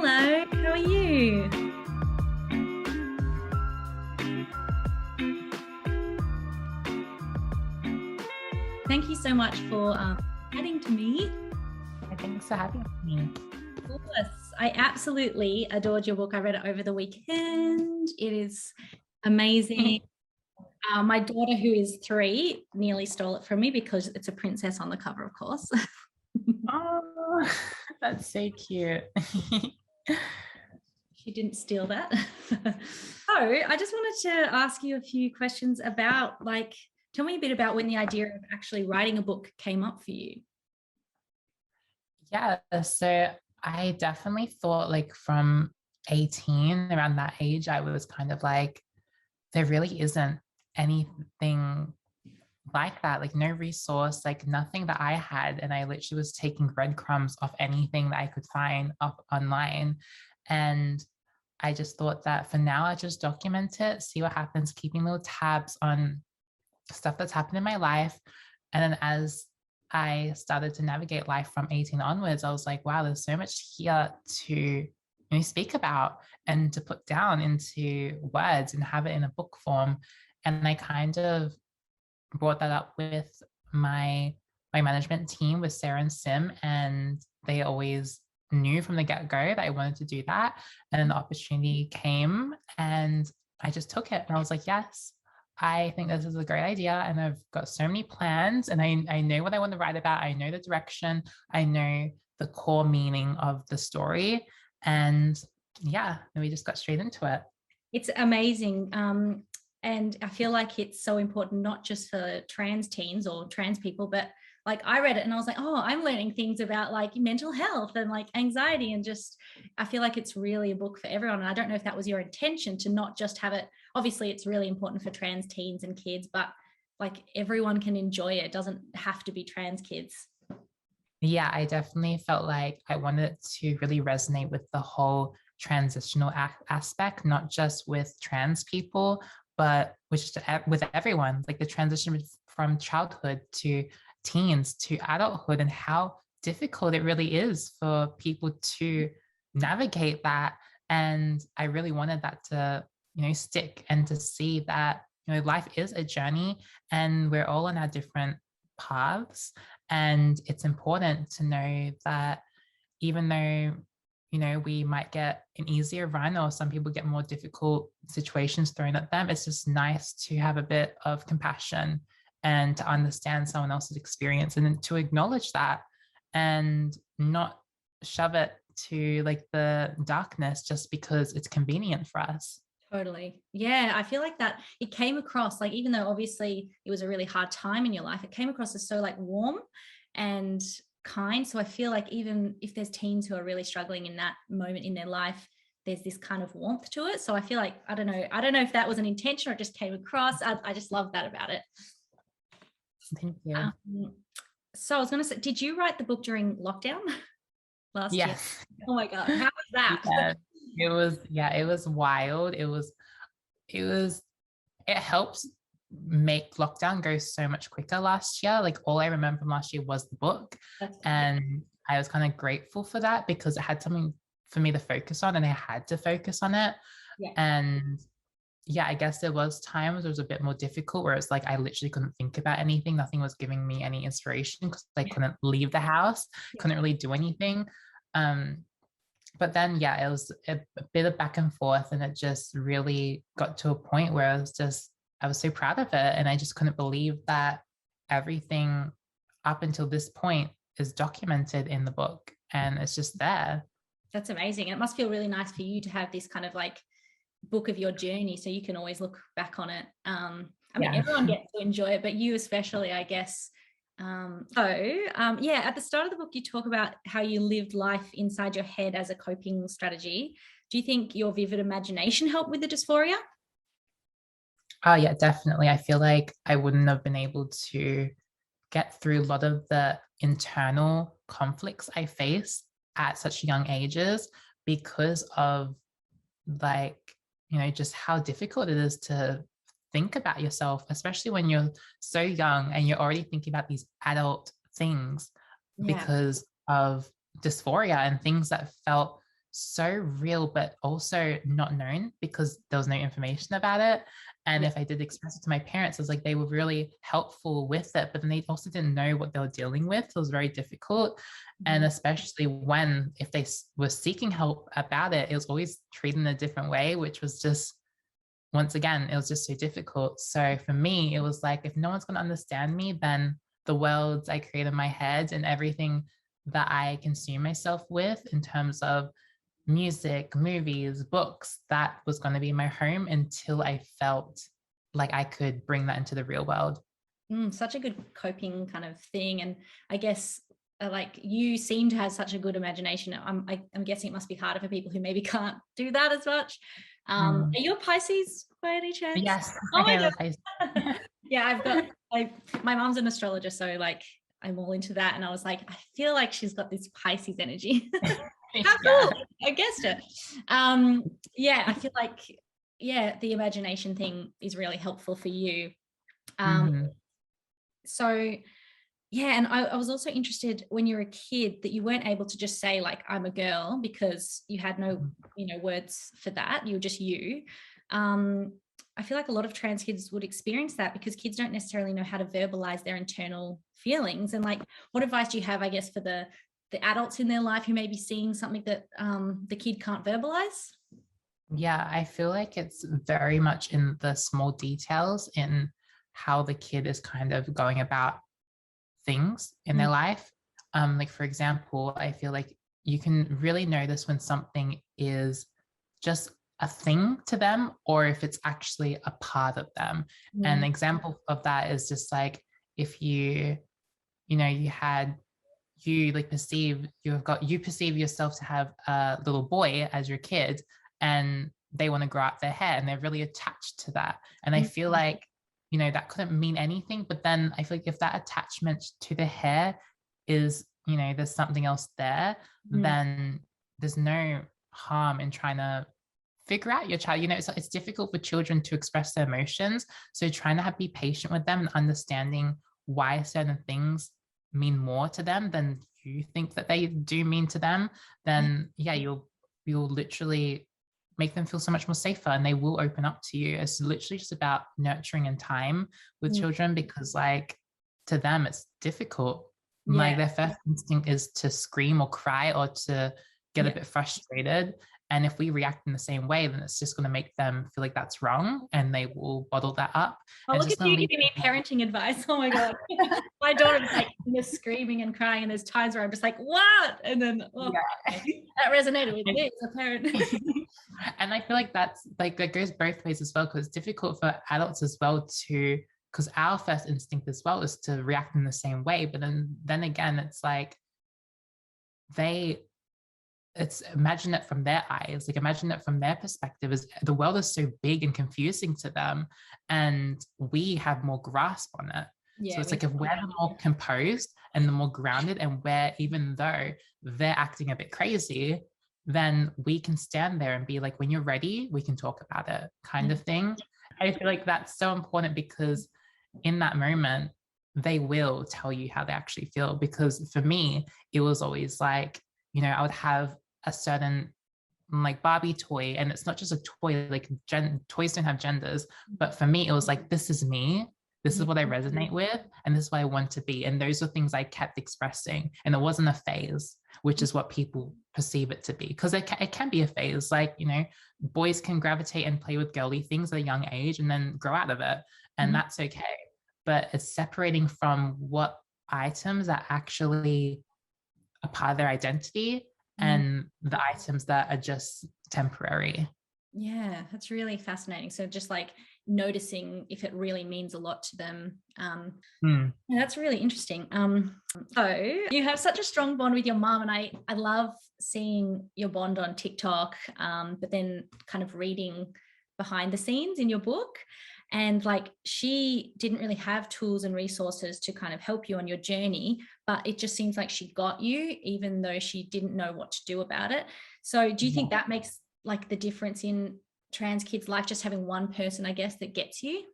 Hello, how are you? Thank you so much for adding to me. Thanks for having me. Of course, I absolutely adored your book. I read it over the weekend. It is amazing. My daughter, who is 3, nearly stole it from me because it's a princess on the cover, of course. Oh, that's so cute. She didn't steal that. So I just wanted to ask you a few questions about, tell me a bit about when the idea of actually writing a book came up for you. Yeah, so I definitely thought from 18, around that age, I was kind of like, there really isn't anything like that, no resource, nothing that I had. And I literally was taking breadcrumbs off anything that I could find up online. And I just thought that for now, I just document it, see what happens, keeping little tabs on stuff that's happened in my life. And then as I started to navigate life from 18 onwards, I was like, wow, there's so much here to speak about and to put down into words and have it in a book form. And I kind of brought that up with my management team, with Sarah and Sim, and they always knew from the get-go that I wanted to do that. And then the opportunity came and I just took it. And I was like, yes, I think this is a great idea. And I've got so many plans and I know what I want to write about. I know the direction. I know the core meaning of the story. And yeah, and we just got straight into it. It's amazing. And I feel like it's so important, not just for trans teens or trans people, but I read it and I was like, oh, I'm learning things about mental health and anxiety, and just, I feel like it's really a book for everyone. And I don't know if that was your intention, to not just have it. Obviously it's really important for trans teens and kids, but everyone can enjoy it. It doesn't have to be trans kids. Yeah, I definitely felt like I wanted to really resonate with the whole transitional aspect, not just with trans people, but with everyone, the transition from childhood to teens to adulthood, and how difficult it really is for people to navigate that. And I really wanted that to, stick, and to see that, life is a journey and we're all on our different paths. And it's important to know that even though, we might get an easier run, or some people get more difficult situations thrown at them, it's just nice to have a bit of compassion and to understand someone else's experience, and then to acknowledge that and not shove it to the darkness just because it's convenient for us. Totally. Yeah, I feel like that it came across, even though obviously it was a really hard time in your life, it came across as so warm and kind. So I feel like even if there's teens who are really struggling in that moment in their life, there's this kind of warmth to it. So I feel like, I don't know if that was an intention or it just came across. I just love that about it. Thank you. So I was going to say, did you write the book during lockdown last year? Yes. Oh my God. How was that? Yeah, it was wild. It helped make lockdown go so much quicker last year. All I remember from last year was the book. And I was kind of grateful for that because it had something for me to focus on, and I had to focus on it. Yeah. And yeah, I guess there was times it was a bit more difficult where it's I literally couldn't think about anything. Nothing was giving me any inspiration because I couldn't leave the house, couldn't really do anything. But then, yeah, it was a bit of back and forth, and it just really got to a point where I was so proud of it. And I just couldn't believe that everything up until this point is documented in the book, and it's just there. That's amazing. And it must feel really nice for you to have this kind of book of your journey, so you can always look back on it. I mean, everyone gets to enjoy it, but you especially, I guess. Yeah, at the start of the book, you talk about how you lived life inside your head as a coping strategy. Do you think your vivid imagination helped with the dysphoria? Oh yeah, definitely. I feel like I wouldn't have been able to get through a lot of the internal conflicts I faced at such young ages because of just how difficult it is to think about yourself, especially when you're so young and you're already thinking about these adult things because of dysphoria and things that felt so real, but also not known because there was no information about it. And if I did express it to my parents, it was like they were really helpful with it, but then they also didn't know what they were dealing with. So it was very difficult. And especially when, if they were seeking help about it, it was always treated in a different way, which was just, once again, it was just so difficult. So for me, it was like, if no one's going to understand me, then the worlds I create in my head and everything that I consume myself with in terms of music, movies, books, that was going to be my home until I felt like I could bring that into the real world. Such a good coping kind of thing. And I guess like you seem to have such a good imagination. I'm guessing it must be harder for people who maybe can't do that as much. Are you a Pisces by any chance? Yes. Oh my God. Pisces. Yeah, I've got my mom's an astrologer, so like I'm all into that. And I was like, I feel like she's got this Pisces energy. How cool. I guessed it. Yeah, I feel like, yeah, the imagination thing is really helpful for you. So yeah, and I was also interested when you were a kid that you weren't able to just say like, I'm a girl, because you had no, words for that. You were just you. I feel like a lot of trans kids would experience that because kids don't necessarily know how to verbalize their internal feelings. And like, what advice do you have, I guess, for the adults in their life who may be seeing something that the kid can't verbalize? Yeah, I feel like it's very much in the small details in how the kid is kind of going about things in their life. Like, for example, I feel like you can really notice when something is just a thing to them or if it's actually a part of them. An example of that is just like if you perceive yourself to have a little boy as your kid, and they want to grow out their hair and they're really attached to that. And I feel like, that couldn't mean anything, but then I feel like if that attachment to the hair is, there's something else there, then there's no harm in trying to figure out your child. It's difficult for children to express their emotions. So trying to be patient with them and understanding why certain things mean more to them than you think that they do mean to them, then you'll literally make them feel so much more safer and they will open up to you. It's literally just about nurturing and time with children, because like to them it's difficult. Like their first instinct is to scream or cry or to get a bit frustrated. And if we react in the same way, then it's just going to make them feel like that's wrong and they will bottle that up. Oh, look at you giving me parenting advice. Oh my God. My daughter's like just screaming and crying, and there's times where I'm just like, what? And then that resonated with me as a parent. And I feel like that's like, that goes both ways as well, because it's difficult for adults as well to, because our first instinct as well is to react in the same way. But then again, it's like imagine it from their eyes, like imagine it from their perspective, is the world is so big and confusing to them and we have more grasp on it. So it's like if we're the more composed and the more grounded, and even though they're acting a bit crazy, then we can stand there and be like, when you're ready, we can talk about it, kind of thing. I feel like that's so important, because in that moment, they will tell you how they actually feel. Because for me, it was always like, I would have a certain like Barbie toy, and it's not just a toy, like toys don't have genders, but for me, it was like, this is me. This is what I resonate with, and this is what I want to be. And those are things I kept expressing. And it wasn't a phase, which is what people perceive it to be. Because it can be a phase. Like, boys can gravitate and play with girly things at a young age and then grow out of it. And that's okay. But it's separating from what items are actually a part of their identity and the items that are just temporary. Yeah, that's really fascinating. So just like noticing if it really means a lot to them. That's really interesting. So you have such a strong bond with your mom, and I love seeing your bond on TikTok, but then kind of reading behind the scenes in your book. And like, she didn't really have tools and resources to kind of help you on your journey, but it just seems like she got you, even though she didn't know what to do about it. So do you think that makes like the difference in trans kids' life, just having one person, I guess, that gets you?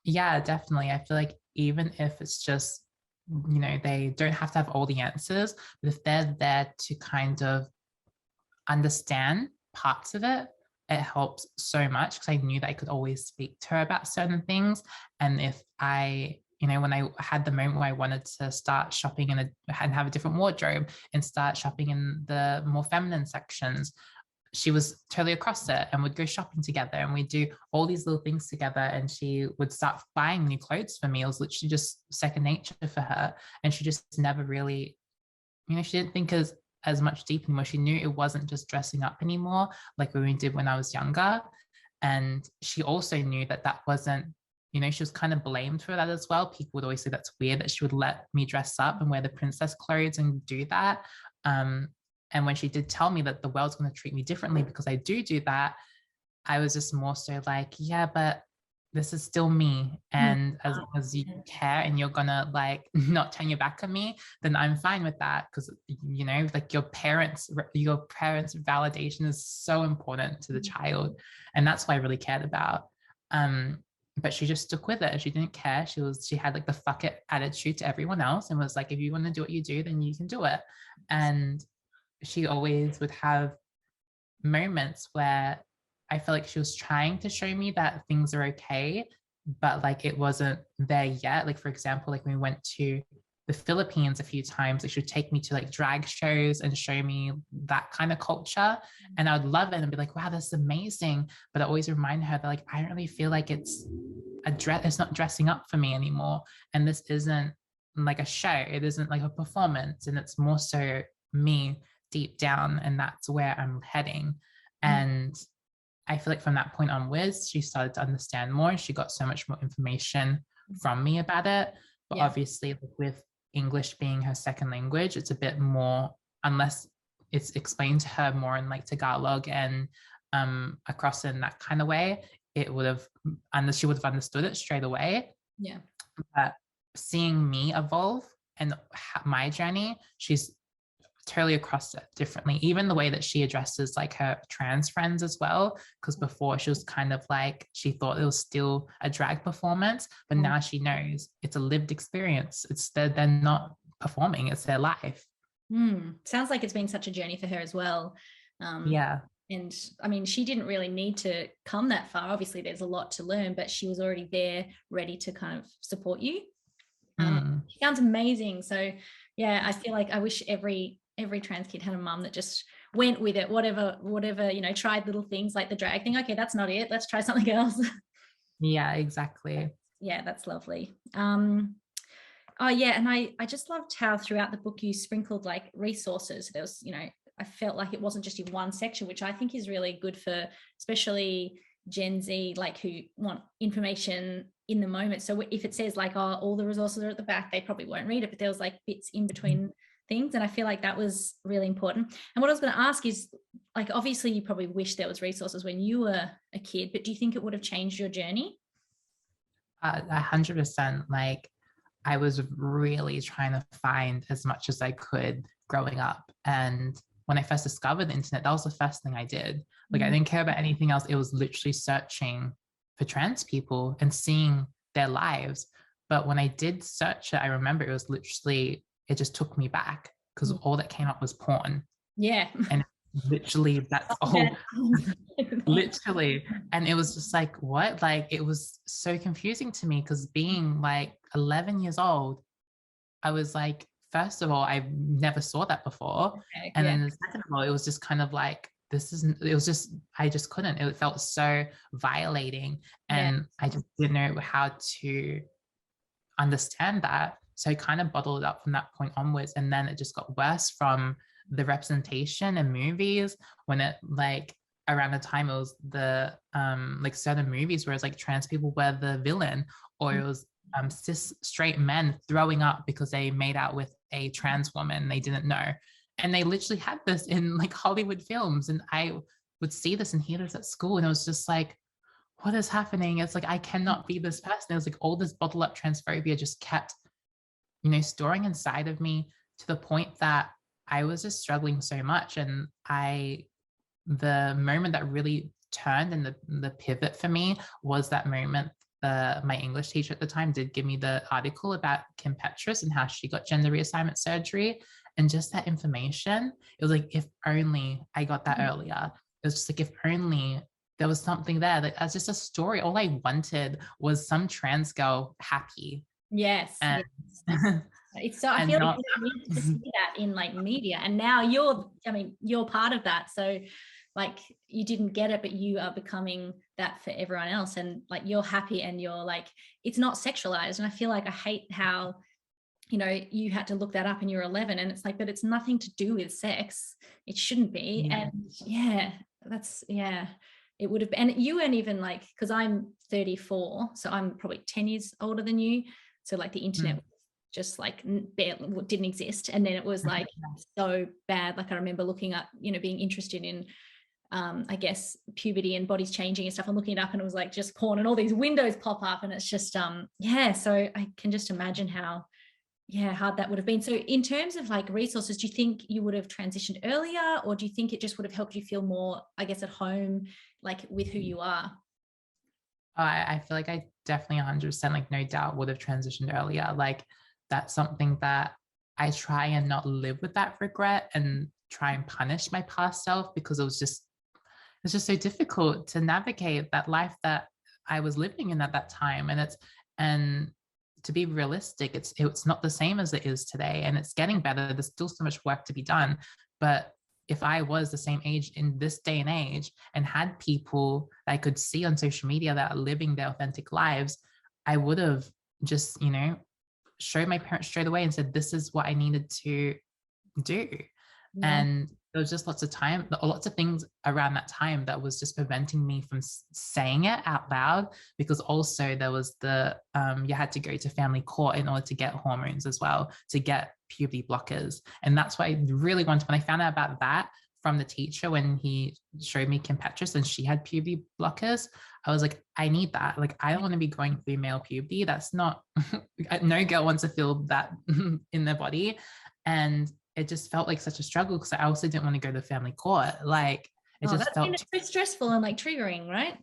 Yeah, definitely. I feel like even if it's just, they don't have to have all the answers, but if they're there to kind of understand parts of it, it helps so much because I knew that I could always speak to her about certain things. And if I, when I had the moment where I wanted to start shopping and have a different wardrobe and start shopping in the more feminine sections, she was totally across it and would go shopping together and we'd do all these little things together, and she would start buying new clothes for me. It was literally just second nature for her. And she just never really, she didn't think as much deep anymore. She knew it wasn't just dressing up anymore like we did when I was younger. And she also knew that that wasn't, she was kind of blamed for that as well. People would always say that's weird that she would let me dress up and wear the princess clothes and do that. And when she did tell me that the world's going to treat me differently because I do that, I was just more so like, yeah, but this is still me. And as long as you care and you're gonna like not turn your back on me, then I'm fine with that. Because, like your parents' validation is so important to the child. And that's what I really cared about. But she just stuck with it. She didn't care. She had like the fuck it attitude to everyone else and was like, if you want to do what you do, then you can do it. And she always would have moments where I feel like she was trying to show me that things are okay, but like it wasn't there yet. Like, for example, like when we went to the Philippines a few times, like she would take me to like drag shows and show me that kind of culture. And I would love it and be like, wow, this is amazing. But I always remind her that like, I don't really feel like it's not dressing up for me anymore. And this isn't like a show. It isn't like a performance. And it's more so me deep down. And that's where I'm heading. And I feel like from that point onwards, she started to understand more. She got so much more information from me about it. But obviously, with English being her second language, it's a bit more, unless it's explained to her more in like Tagalog and across in that kind of way, she would have understood it straight away. Yeah. But seeing me evolve and my journey, she's totally across it differently. Even the way that she addresses like her trans friends as well, because before she was kind of like, she thought it was still a drag performance, but now she knows it's a lived experience. They're not performing, it's their life. Sounds like it's been such a journey for her as well. Yeah. And I mean, she didn't really need to come that far. Obviously there's a lot to learn, but she was already there ready to kind of support you. She sounds amazing. So yeah, I feel like I wish every trans kid had a mum that just went with it, whatever, tried little things like the drag thing. Okay, that's not it. Let's try something else. Yeah, exactly. Yeah, that's lovely. Oh yeah, and I just loved how throughout the book you sprinkled like resources. There was, I felt like it wasn't just in one section, which I think is really good for especially Gen Z, like who want information in the moment. So if it says like, oh, all the resources are at the back, they probably won't read it, but there was like bits in between things. And I feel like that was really important. And what I was going to ask is, like, obviously you probably wish there was resources when you were a kid, but do you think it would have changed your journey? 100%. Like I was really trying to find as much as I could growing up. And when I first discovered the internet, that was the first thing I did. Like I didn't care about anything else. It was literally searching for trans people and seeing their lives. But when I did search it, I remember it was literally, it just took me back because all that came up was porn. Yeah. And literally that's all. Literally. And it was just like, what? Like it was so confusing to me because being like 11 years old, I was like, first of all, I never saw that before. Okay, and then second of all, it was just kind of like, I just couldn't. It felt so violating. And I just didn't know how to understand that. So I kind of bottled it up from that point onwards. And then it just got worse from the representation in movies when it like around the time it was the like certain movies where it's like trans people were the villain, or it was cis straight men throwing up because they made out with a trans woman they didn't know. And they literally had this in like Hollywood films. And I would see this in theaters at school. And it was just like, what is happening? It's like, I cannot be this person. It was like all this bottled up transphobia just kept, storing inside of me to the point that I was just struggling so much. And the moment that really turned and the pivot for me was that moment. My English teacher at the time did give me the article about Kim Petras and how she got gender reassignment surgery. And just that information, it was like, if only I got that earlier. It was just like, if only there was something there. Like, that's just a story. All I wanted was some trans girl happy. Yes, And, yes. It's so, I and feel like not, we need to see that in like media, and now you're part of that. So like you didn't get it, but you are becoming that for everyone else, and like you're happy and you're like, it's not sexualized. And I feel like I hate how, you know, you had to look that up and you're 11, and it's like, but it's nothing to do with sex. It shouldn't be. yeah. And yeah, it would have been. And you weren't even like, because I'm 34, so I'm probably 10 years older than you. So like the internet just like barely, didn't exist, and then it was like so bad. Like I remember looking up, you know, being interested in I guess puberty and bodies changing and stuff, and looking it up, and it was like just porn and all these windows pop up, and it's just yeah, so I can just imagine how hard that would have been. So in terms of like resources, do you think you would have transitioned earlier, or do you think it just would have helped you feel more, I guess, at home, like with who you are? I feel like I definitely 100%, like no doubt would have transitioned earlier. Like that's something that I try and not live with that regret and try and punish my past self, because it's just so difficult to navigate that life that I was living in at that time. And to be realistic, it's not the same as it is today, and it's getting better. There's still so much work to be done. But if I was the same age in this day and age and had people that I could see on social media that are living their authentic lives, I would have just, showed my parents straight away and said, this is what I needed to do. Yeah. And there was just lots of things around that time that was just preventing me from saying it out loud, because also there was you had to go to family court in order to get hormones as well, to get puberty blockers. And that's what I really wanted. When I found out about that from the teacher, when he showed me Kim Petras and she had puberty blockers, I was like, I need that. Like, I don't want to be going through male puberty. That's not, no girl wants to feel that in their body. And it just felt like such a struggle, because I also didn't want to go to family court. Like, it just felt so stressful and like triggering, right?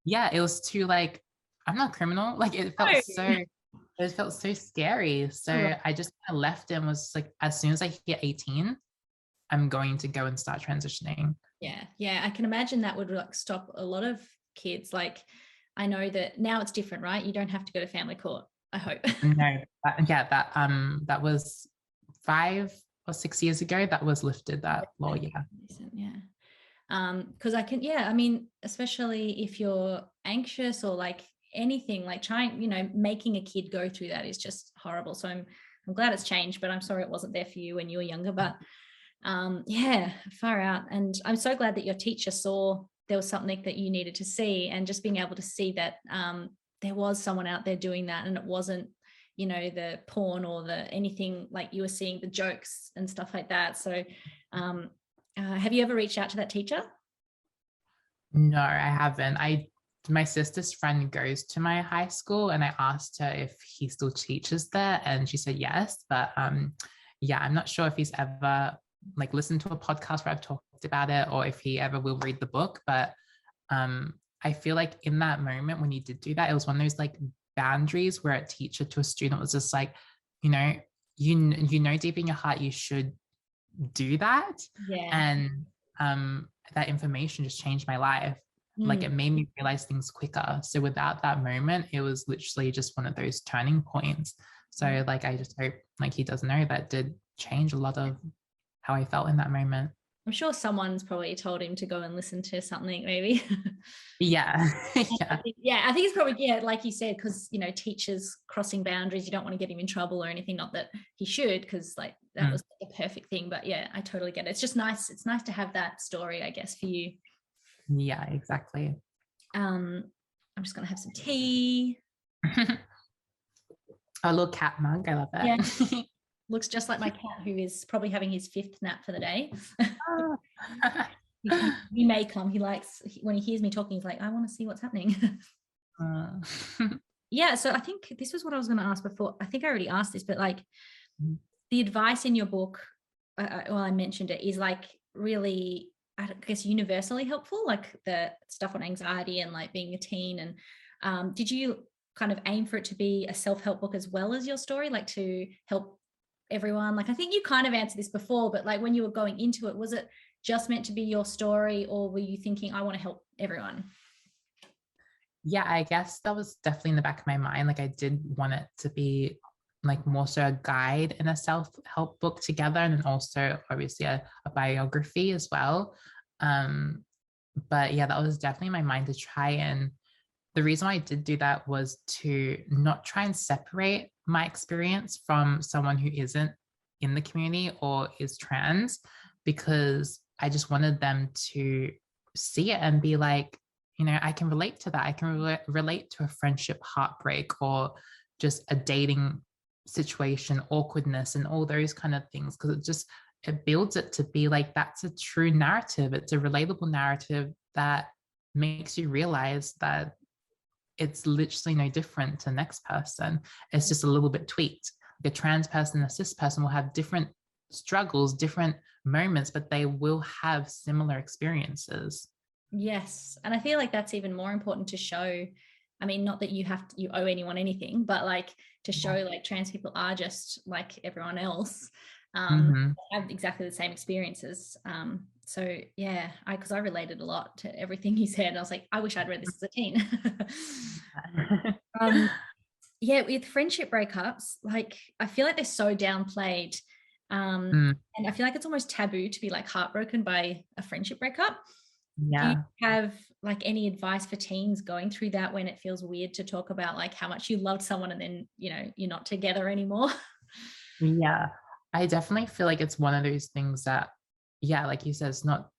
Yeah, it was too like, I'm not a criminal. Like, it felt so scary. So I just kind of left and was like, as soon as I hit 18, I'm going to go and start transitioning. Yeah, I can imagine that would like stop a lot of kids. Like, I know that now it's different, right? You don't have to go to family court, I hope. No, that was 5 or 6 years ago. That was lifted, that law. Because I mean, especially if you're anxious or like anything, like trying, making a kid go through that is just horrible. So I'm glad it's changed, but I'm sorry it wasn't there for you when you were younger. But far out. And I'm so glad that your teacher saw there was something that you needed to see, and just being able to see that there was someone out there doing that, and it wasn't, the porn or the anything, like you were seeing the jokes and stuff like that. So have you ever reached out to that teacher? No, I haven't. My sister's friend goes to my high school, and I asked her if he still teaches there, and she said yes. But I'm not sure if he's ever like listened to a podcast where I've talked about it, or if he ever will read the book. But I feel like in that moment when he did do that, it was one of those like boundaries where a teacher to a student was just like, you know deep in your heart you should do that. And that information just changed my life. Like, it made me realize things quicker. So without that moment, it was literally just one of those turning points. So like, I just hope like he does know that did change a lot of how I felt in that moment. I'm sure someone's probably told him to go and listen to something, maybe. Yeah. I think it's probably, like you said, because, teachers crossing boundaries, you don't want to get him in trouble or anything. Not that he should, because like that was the perfect thing. But yeah, I totally get it. It's just nice. It's nice to have that story, I guess, for you. Yeah, exactly. I'm just going to have some tea. A little cat mug. I love it. Yeah. Looks just like my cat, who is probably having his 5th nap for the day. He may come. He likes, when he hears me talking, he's like, I want to see what's happening. So I think this was what I was going to ask before. I think I already asked this, but like the advice in your book, I mentioned it, is like really, I guess, universally helpful, like the stuff on anxiety and like being a teen. And did you kind of aim for it to be a self-help book as well as your story, like to help everyone? Like, I think you kind of answered this before, but like when you were going into it, was it just meant to be your story, or were you thinking, I want to help everyone? Yeah, I guess that was definitely in the back of my mind. Like I did want it to be like more so a guide and a self-help book together, and then also obviously a biography as well. Um, but yeah, that was definitely my mind to try. And the reason why I did do that was to not try and separate my experience from someone who isn't in the community or is trans, because I just wanted them to see it and be like, I can relate to that. I can relate to a friendship heartbreak, or just a dating situation awkwardness, and all those kind of things, because it builds it to be like that's a true narrative. It's a relatable narrative that makes you realize that it's literally no different to the next person. It's just a little bit tweaked. The trans person, the cis person will have different struggles, different moments, but they will have similar experiences. Yes. And I feel like that's even more important to show. I mean, not that you owe anyone anything, but like to show like trans people are just like everyone else, have exactly the same experiences. So yeah, because I related a lot to everything you said. I was like, I wish I'd read this as a teen. Yeah, with friendship breakups, like I feel like they're so downplayed. And I feel like it's almost taboo to be like heartbroken by a friendship breakup. Do you have like any advice for teens going through that, when it feels weird to talk about like how much you loved someone and then, you're not together anymore? Yeah, I definitely feel like it's one of those things that, yeah, like you said, it's not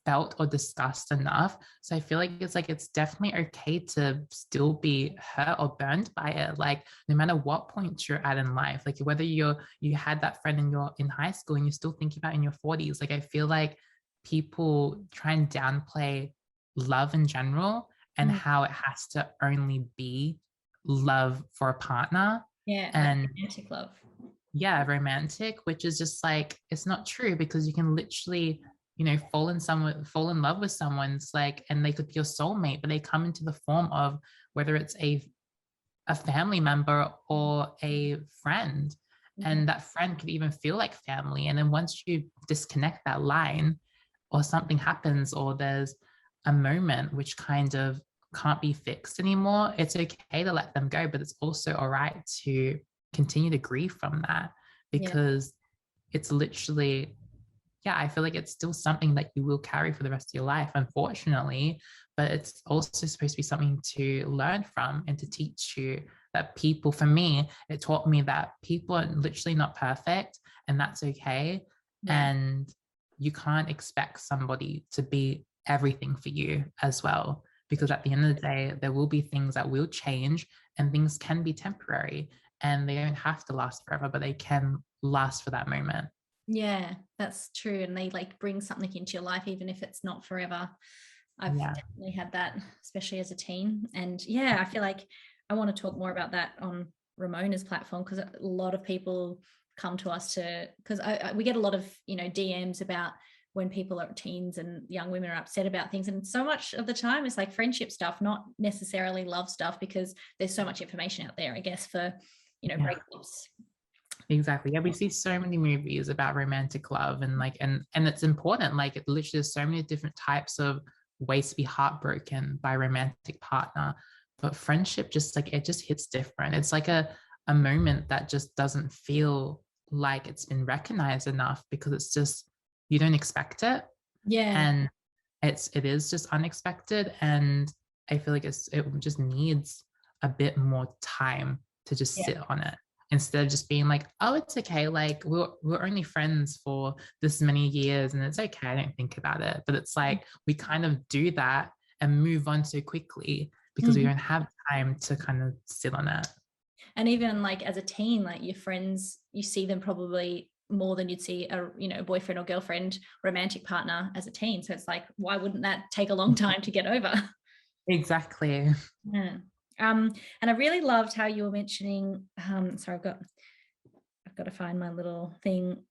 felt or discussed enough. So I feel like it's definitely okay to still be hurt or burned by it. Like no matter what point you're at in life, like whether you had that friend in high school and you're still thinking about in your 40s, like I feel like people try and downplay love in general and how it has to only be love for a partner. Yeah, like And romantic love. yeah, romantic, which is just like, it's not true, because you can literally, fall in love with someone's like, and they could be your soulmate, but they come into the form of whether it's a family member or a friend. And that friend could even feel like family. And then once you disconnect that line, or something happens, or there's a moment which kind of can't be fixed anymore, it's okay to let them go, but it's also all right to continue to grieve from that, because it's literally, yeah, I feel like it's still something that you will carry for the rest of your life, unfortunately, but it's also supposed to be something to learn from and to teach you that people, for me, it taught me that people are literally not perfect, and that's okay. And you can't expect somebody to be everything for you as well, because at the end of the day, there will be things that will change, and things can be temporary, and they don't have to last forever, but they can last for that moment. Yeah, that's true. And they like bring something into your life, even if it's not forever. I've definitely had that, especially as a teen. And yeah, I feel like I want to talk more about that on Ramona's platform, because a lot of people come to us because we get a lot of, DMs about when people are teens and young women are upset about things. And so much of the time it's like friendship stuff, not necessarily love stuff, because there's so much information out there, I guess, for, breakups. Exactly. Yeah, we see so many movies about romantic love, and like, and it's important. Like, it literally there's so many different types of ways to be heartbroken by a romantic partner. But friendship, just like, it just hits different. It's like a moment that just doesn't feel like it's been recognized enough, because it's just, you don't expect it. Yeah. And it is just unexpected. And I feel like it just needs a bit more time to just sit on it, instead of just being like, oh, it's okay, like we're only friends for this many years and it's okay, I don't think about it. But it's like we kind of do that and move on so quickly, because we don't have time to kind of sit on it. And even like as a teen, like your friends, you see them probably more than you'd see a boyfriend or girlfriend, romantic partner as a teen. So it's like, why wouldn't that take a long time to get over? Exactly. Yeah. And I really loved how you were mentioning, sorry, I've got to find my little thing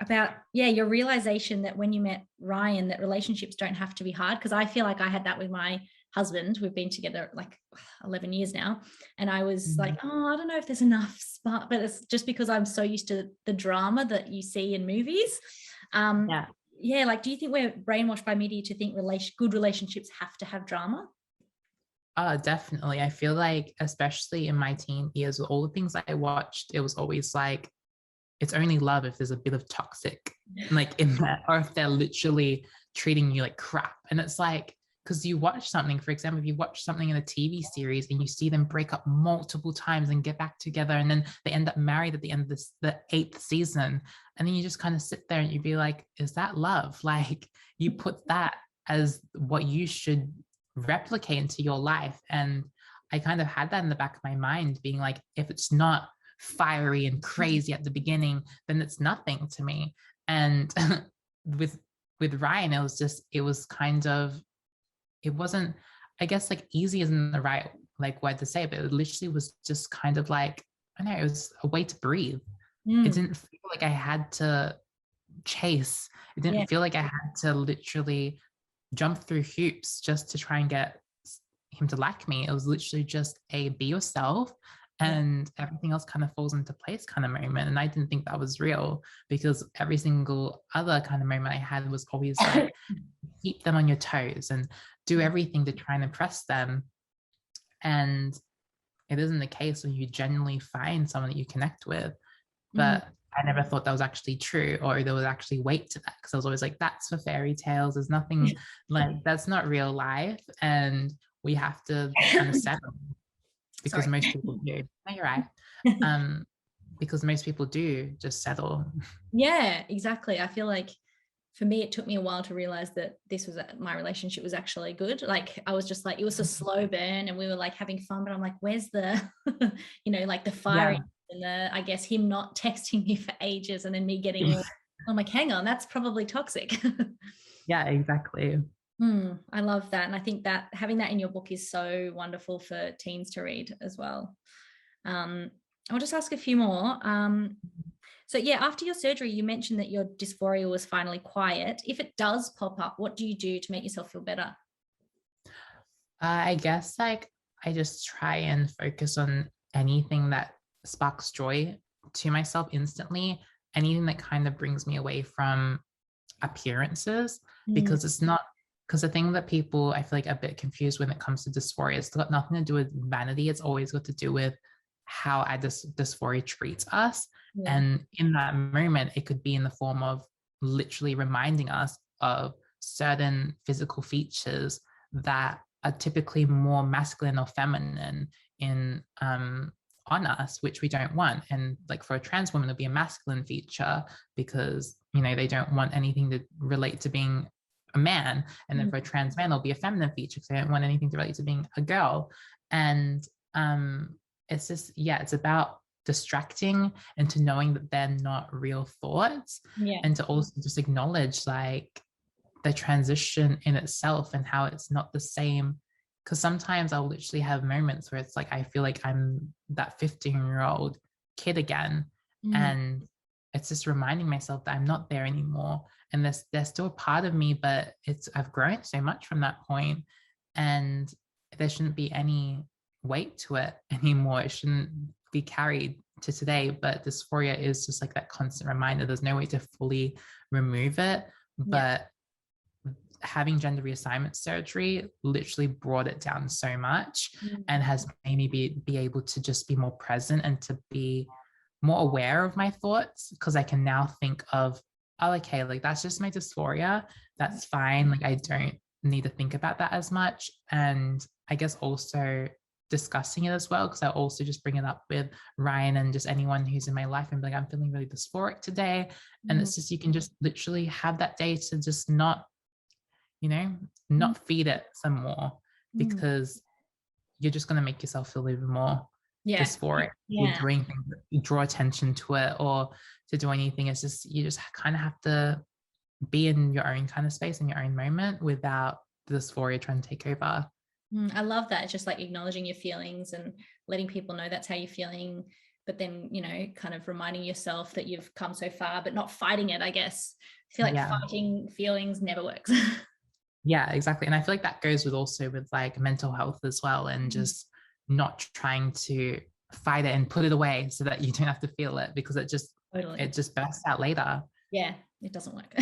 about, your realization that when you met Ryan, that relationships don't have to be hard. Because I feel like I had that with my husband. We've been together like 11 years now. And I was Mhm. like, oh, I don't know if there's enough spark, but it's just because I'm so used to the drama that you see in movies. Yeah. Yeah, like, do you think we're brainwashed by media to think good relationships have to have drama? Definitely. I feel like, especially in my teen years, with all the things I watched, it was always like, it's only love if there's a bit of toxic, like in that, or if they're literally treating you like crap. And it's like, because you watch something, for example, if you watch something in a TV series and you see them break up multiple times and get back together, and then they end up married at the end of the eighth season, and then you just kind of sit there and you'd be like, is that love? Like, you put that as what you should replicate into your life. And I kind of had that in the back of my mind, being like, if it's not fiery and crazy at the beginning, then it's nothing to me. And with Ryan, it was kind of, it wasn't, I guess, like, easy isn't the right like word to say, but it literally was just kind of like, I don't know, it was a way to breathe. It didn't feel like I had to chase. It Yeah. didn't feel like I had to literally jump through hoops just to try and get him to like me. It was literally just a be yourself, Yeah. and everything else kind of falls into place kind of moment. And I didn't think that was real, because every single other kind of moment I had was always like, keep them on your toes and do everything to try and impress them. And it isn't the case when you genuinely find someone that you connect with. But I never thought that was actually true, or there was actually weight to that, because I was always like, that's for fairy tales. There's nothing like, that's not real life. And we have to kind of settle, because Sorry. most people do. No, you're right. Because most people do just settle. Yeah, exactly. I feel like for me, it took me a while to realize that my relationship was actually good. Like, I was just like, it was a slow burn and we were like having fun, but I'm like, where's the, like the fire Yeah. and I guess him not texting me for ages and then me getting all, I'm like, hang on, that's probably toxic. Yeah, exactly. I love that. And I think that having that in your book is so wonderful for teens to read as well. I'll just ask a few more. So yeah, after your surgery, you mentioned that your dysphoria was finally quiet. If it does pop up, what do you do to make yourself feel better? I guess, like, I just try and focus on anything that sparks joy to myself instantly, anything that kind of brings me away from appearances, because it's not, because the thing that people, I feel like, a bit confused when it comes to dysphoria, it's got nothing to do with vanity. It's always got to do with how our dysphoria treats us. Yeah. And in that moment, it could be in the form of literally reminding us of certain physical features that are typically more masculine or feminine in on us, which we don't want. And like, for a trans woman, it'll be a masculine feature, because they don't want anything to relate to being a man. And then for a trans man, it'll be a feminine feature, because they don't want anything to relate to being a girl. And it's just, yeah, it's about distracting, and to knowing that they're not real thoughts. Yeah. And to also just acknowledge, like, the transition in itself and how it's not the same. Because sometimes I'll literally have moments where it's like, I feel like I'm that 15-year-old kid again. And it's just reminding myself that I'm not there anymore. And there's still a part of me, but I've grown so much from that point, and there shouldn't be any weight to it anymore. It shouldn't be carried to today. But dysphoria is just like that constant reminder. There's no way to fully remove it. But having gender reassignment surgery literally brought it down so much, and has made me be able to just be more present and to be more aware of my thoughts, because I can now think of, oh, okay, like, that's just my dysphoria. That's fine. Like, I don't need to think about that as much. And I guess also discussing it as well, because I also just bring it up with Ryan and just anyone who's in my life, and be like, I'm feeling really dysphoric today. And it's just, you can just literally have that day to just not feed it some more, because you're just going to make yourself feel even more dysphoric. You're doing things, you draw attention to it, or to do anything. It's just, you just kind of have to be in your own kind of space, in your own moment, without the dysphoria trying to take over. I love that. It's just like acknowledging your feelings and letting people know that's how you're feeling, but then, kind of reminding yourself that you've come so far, but not fighting it, I guess. I feel like fighting feelings never works. Yeah, exactly. And I feel like that goes with also with like mental health as well, and just not trying to fight it and put it away so that you don't have to feel it, because Totally. it just bursts out later. Yeah, it doesn't work.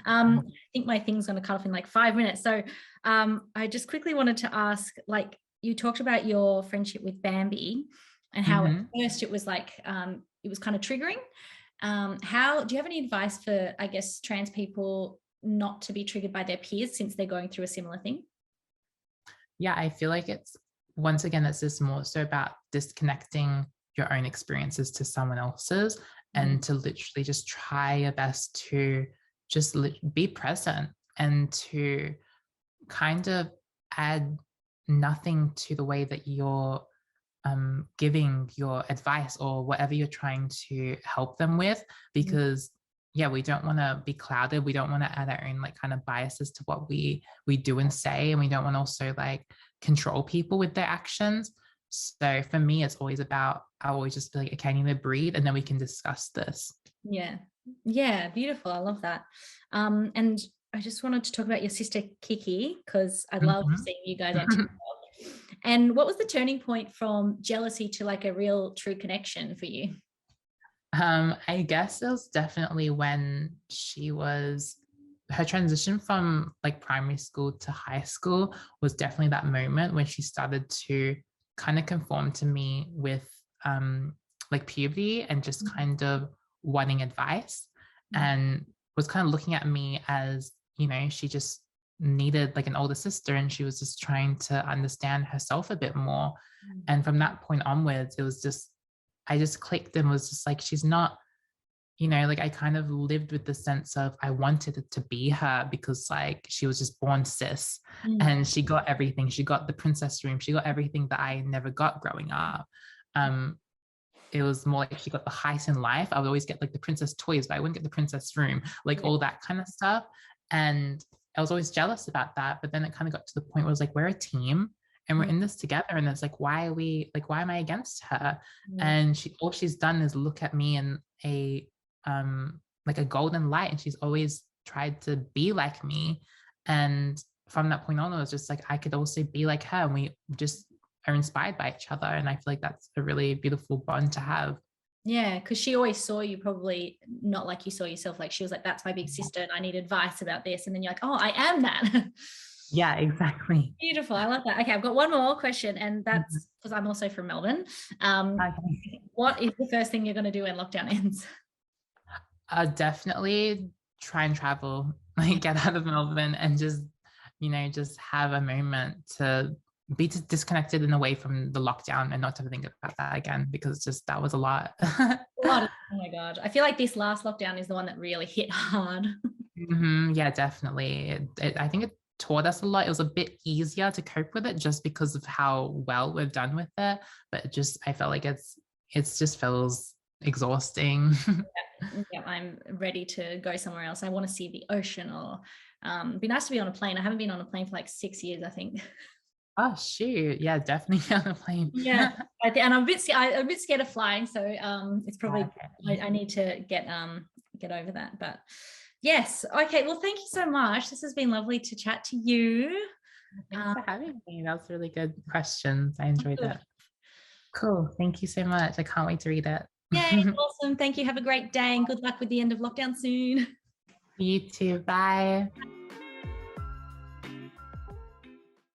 I think my thing's going to cut off in like 5 minutes. So I just quickly wanted to ask, like, you talked about your friendship with Bambi and how at Mhm. first it was like, it was kind of triggering. How do you have any advice for, I guess, trans people not to be triggered by their peers since they're going through a similar thing? Yeah, I feel like it's, once again, it's just more so about disconnecting your own experiences to someone else's, Mm, and to literally just try your best to just be present, and to kind of add nothing to the way that you're giving your advice or whatever you're trying to help them with. mm, Because yeah, we don't want to be clouded, we don't want to add our own like kind of biases to what we do and say, and we don't want to also like control people with their actions. So for me, it's always about, I always just be like, okay, I need to breathe and then we can discuss this. yeah. Yeah, beautiful. I love that. And I just wanted to talk about your sister Kiki because I love Mhm. seeing you guys on TikTok. And what was the turning point from jealousy to like a real true connection for you? I guess it was definitely when her transition from like primary school to high school was definitely that moment when she started to kind of conform to me with like puberty, and just kind of wanting advice, and was kind of looking at me as, she just needed like an older sister, and she was just trying to understand herself a bit more. And from that point onwards, it was just, I just clicked and was just like, she's not, like I kind of lived with the sense of I wanted it to be her, because like she was just born cis, Mm, and she got everything. She got the princess room. She got everything that I never got growing up. Um, it was more like she got the height in life. I would always get like the princess toys, but I wouldn't get the princess room, like yeah. all that kind of stuff. And I was always jealous about that. But then it kind of got to the point where it was like, we're a team and we're Mm, in this together. And it's like, why am I against her? mm, And all she's done is look at me in a like a golden light. And she's always tried to be like me. And from that point on, it was just like I could also be like her. And we just are inspired by each other. And I feel like that's a really beautiful bond to have. yeah, because she always saw you probably not like you saw yourself. Like she was like, "That's my big sister, and I need advice about this." And then you're like, "Oh, I am that." Yeah, exactly. Beautiful. I love that. Okay, I've got one more question, and Mhm. that's because I'm also from Melbourne. Um, Okay. what is the first thing you're going to do when lockdown ends? Definitely try and travel, like get out of Melbourne and just, just have a moment to be disconnected and away from the lockdown, and not to think about that again, because just that was a lot. A lot of, oh my God. I feel like this last lockdown is the one that really hit hard. Yeah, definitely. I think it taught us a lot. It was a bit easier to cope with it just because of how well we've done with it. But I felt like it's just feels exhausting. Yeah, I'm ready to go somewhere else. I want to see the ocean or it'd be nice to be on a plane. I haven't been on a plane for like 6 years, I think. Oh shoot. Yeah, definitely on a plane. Yeah. And I'm a bit scared of flying. So it's probably, Okay. I need to get over that. But yes. Okay. Well, thank you so much. This has been lovely to chat to you. Thanks Um, for having me. That was really good questions. I enjoyed good. it. Cool. Thank you so much. I can't wait to read it. Yay. Awesome. Thank you. Have a great day and good luck with the end of lockdown soon. You too. Bye.